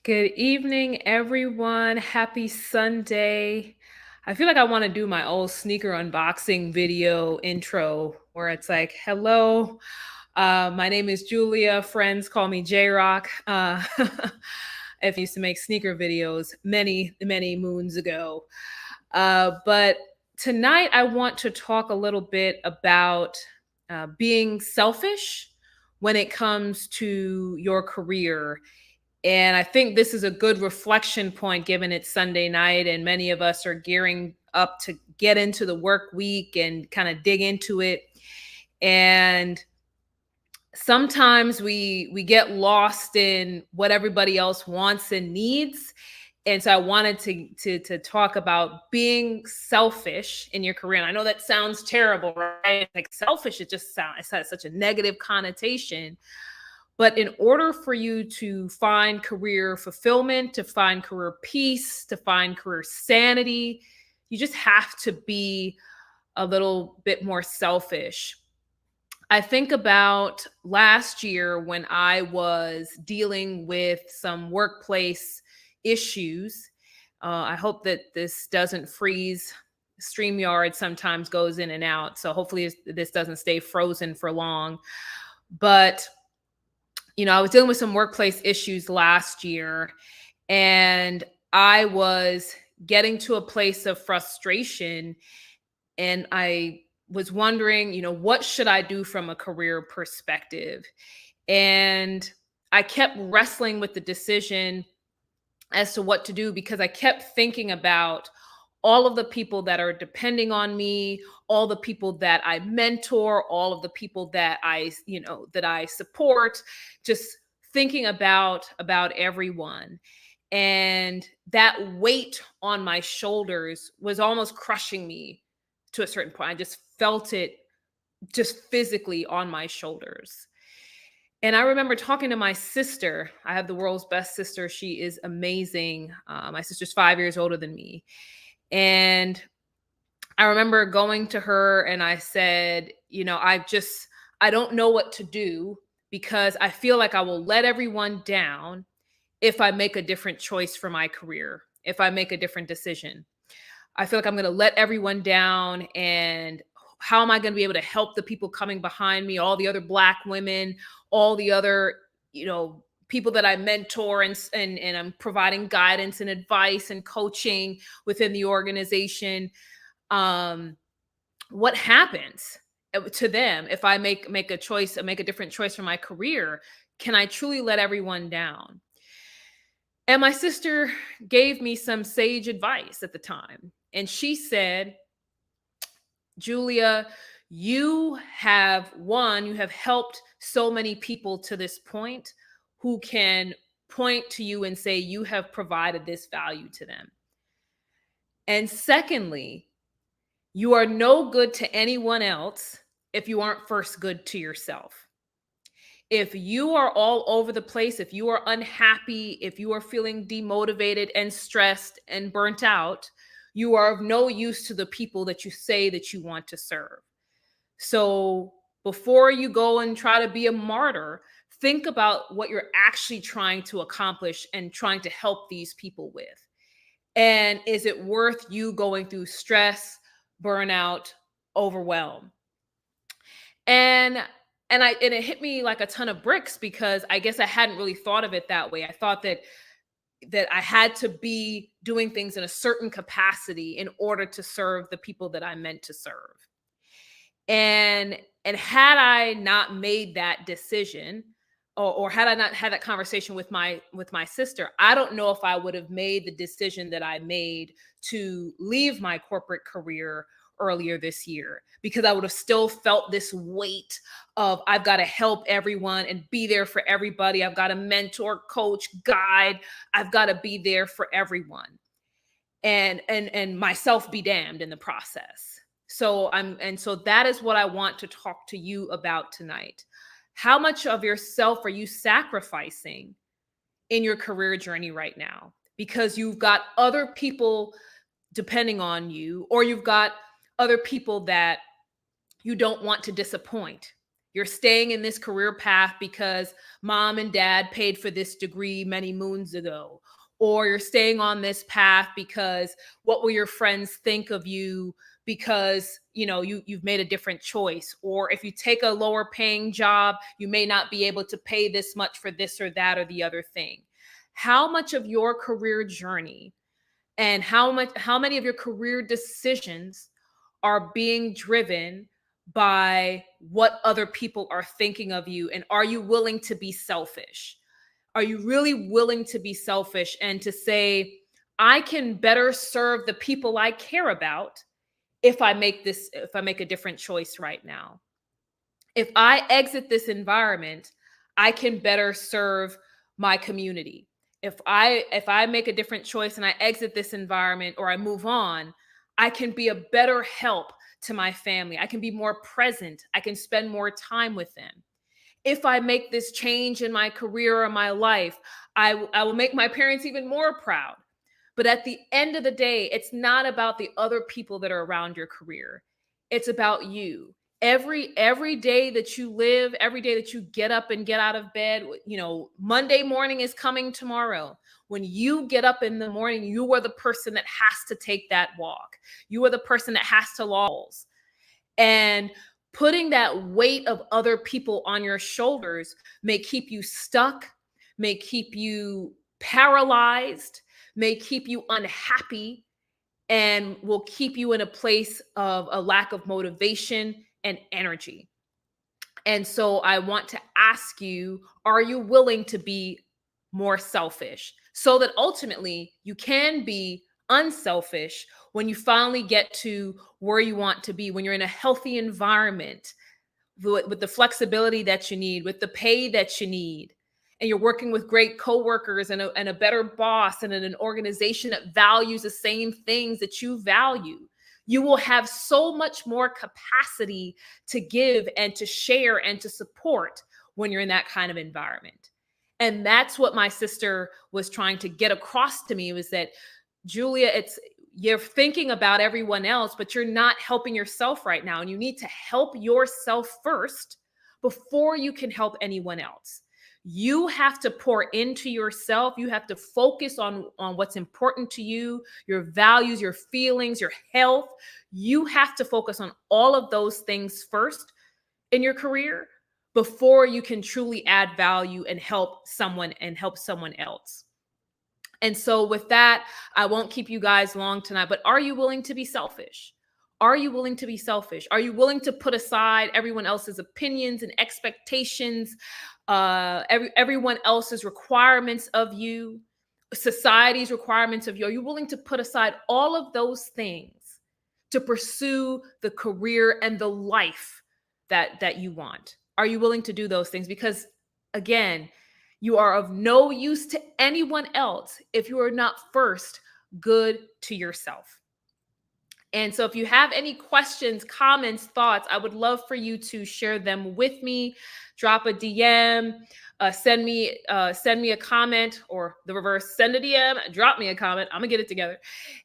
Good evening, everyone. Happy Sunday. I feel like I want to do my old sneaker unboxing video intro where it's like, hello, my name is Julia. Friends call me J Rock. If I used to make sneaker videos many moons ago. But tonight I want to talk a little bit about being selfish when it comes to your career, and I think this is a good reflection point given it's Sunday night and many of us are gearing up to get into the work week and kind of dig into it. And sometimes we get lost in what everybody else wants and needs. And so I wanted to talk about being selfish in your career. And I know that sounds terrible, right? Like selfish, it has such a negative connotation. But in order for you to find career fulfillment, to find career peace, to find career sanity, you just have to be a little bit more selfish. I think about last year when I was dealing with some workplace issues. I hope that this doesn't freeze. StreamYard sometimes goes in and out. So hopefully this doesn't stay frozen for long. But I was dealing with some workplace issues last year, and I was getting to a place of frustration. And I was wondering, what should I do from a career perspective? And I kept wrestling with the decision as to what to do because I kept thinking about all of the people that are depending on me, all the people that I mentor, all of the people that I support, just thinking about everyone. And that weight on my shoulders was almost crushing me to a certain point. I just felt it just physically on my shoulders. And I remember talking to my sister. I have the world's best sister. She is amazing. My sister's 5 years older than me. And I remember going to her and I said, I don't know what to do because I feel like I will let everyone down if I make a different choice for my career, if I make a different decision. I feel like I'm going to let everyone down. And how am I going to be able to help the people coming behind me, all the other Black women, all the other, people that I mentor and I'm providing guidance and advice and coaching within the organization. Um, what happens to them if I make a choice, make a different choice for my career? Can I truly let everyone down? And my sister gave me some sage advice at the time. And she said, Julia, you have helped so many people to this point who can point to you and say you have provided this value to them. And secondly, you are no good to anyone else if you aren't first good to yourself. If you are all over the place, if you are unhappy, if you are feeling demotivated and stressed and burnt out, you are of no use to the people that you say that you want to serve. So before you go and try to be a martyr, think about what you're actually trying to accomplish and trying to help these people with. And is it worth you going through stress, burnout, overwhelm? And and it hit me like a ton of bricks because I guess I hadn't really thought of it that way. I thought that I had to be doing things in a certain capacity in order to serve the people that I meant to serve. And had I not made that decision, or had I not had that conversation with my sister, I don't know if I would have made the decision that I made to leave my corporate career earlier this year, because I would have still felt this weight of I've got to help everyone and be there for everybody. I've got to mentor, coach, guide. I've got to be there for everyone. And myself be damned in the process. So that is what I want to talk to you about tonight. How much of yourself are you sacrificing in your career journey right now? Because you've got other people depending on you, or you've got other people that you don't want to disappoint. You're staying in this career path because mom and dad paid for this degree many moons ago. Or you're staying on this path because what will your friends think of you because you've made a different choice. Or if you take a lower paying job, you may not be able to pay this much for this or that or the other thing. How much of your career journey and how many of your career decisions are being driven by what other people are thinking of you, and are you willing to be selfish? Are you really willing to be selfish and to say, I can better serve the people I care about if I make a different choice right now? If I exit this environment, I can better serve my community. If I make a different choice and I exit this environment or I move on, I can be a better help to my family. I can be more present. I can spend more time with them. If I make this change in my career or my life, I will make my parents even more proud. But at the end of the day, it's not about the other people that are around your career. It's about you. Every day that you live, every day that you get up and get out of bed, Monday morning is coming tomorrow. When you get up in the morning, you are the person that has to take that walk. You are the person that has to laws. And putting that weight of other people on your shoulders may keep you stuck, may keep you paralyzed, may keep you unhappy, and will keep you in a place of a lack of motivation and energy. And so I want to ask you, are you willing to be more selfish so that ultimately you can be unselfish when you finally get to where you want to be, when you're in a healthy environment with the flexibility that you need, with the pay that you need, and you're working with great coworkers and a better boss and in an organization that values the same things that you value. You will have so much more capacity to give and to share and to support when you're in that kind of environment. And that's what my sister was trying to get across to me, was that, Julia, you're thinking about everyone else, but you're not helping yourself right now. And you need to help yourself first before you can help anyone else. You have to pour into yourself. You have to focus on what's important to you, your values, your feelings, your health. You have to focus on all of those things first in your career before you can truly add value and help someone else. And so with that, I won't keep you guys long tonight, but are you willing to be selfish? Are you willing to be selfish? Are you willing to put aside everyone else's opinions and expectations, everyone else's requirements of you, society's requirements of you? Are you willing to put aside all of those things to pursue the career and the life that you want? Are you willing to do those things? Because again, you are of no use to anyone else if you are not first good to yourself. And so if you have any questions, comments, thoughts, I would love for you to share them with me. Drop a DM, send me a comment, or the reverse, send a DM, drop me a comment. I'm gonna get it together.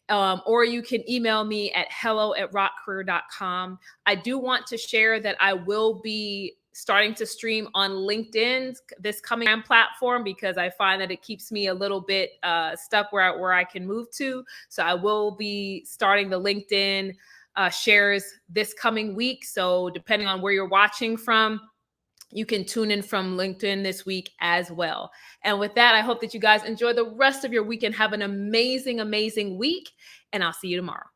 Or you can email me at hello@rockcareer.com. I do want to share that I will be starting to stream on LinkedIn this coming platform, because I find that it keeps me a little bit stuck where I can move to. So I will be starting the LinkedIn shares this coming week. So depending on where you're watching from, you can tune in from LinkedIn this week as well. And with that, I hope that you guys enjoy the rest of your week and have an amazing, amazing week. And I'll see you tomorrow.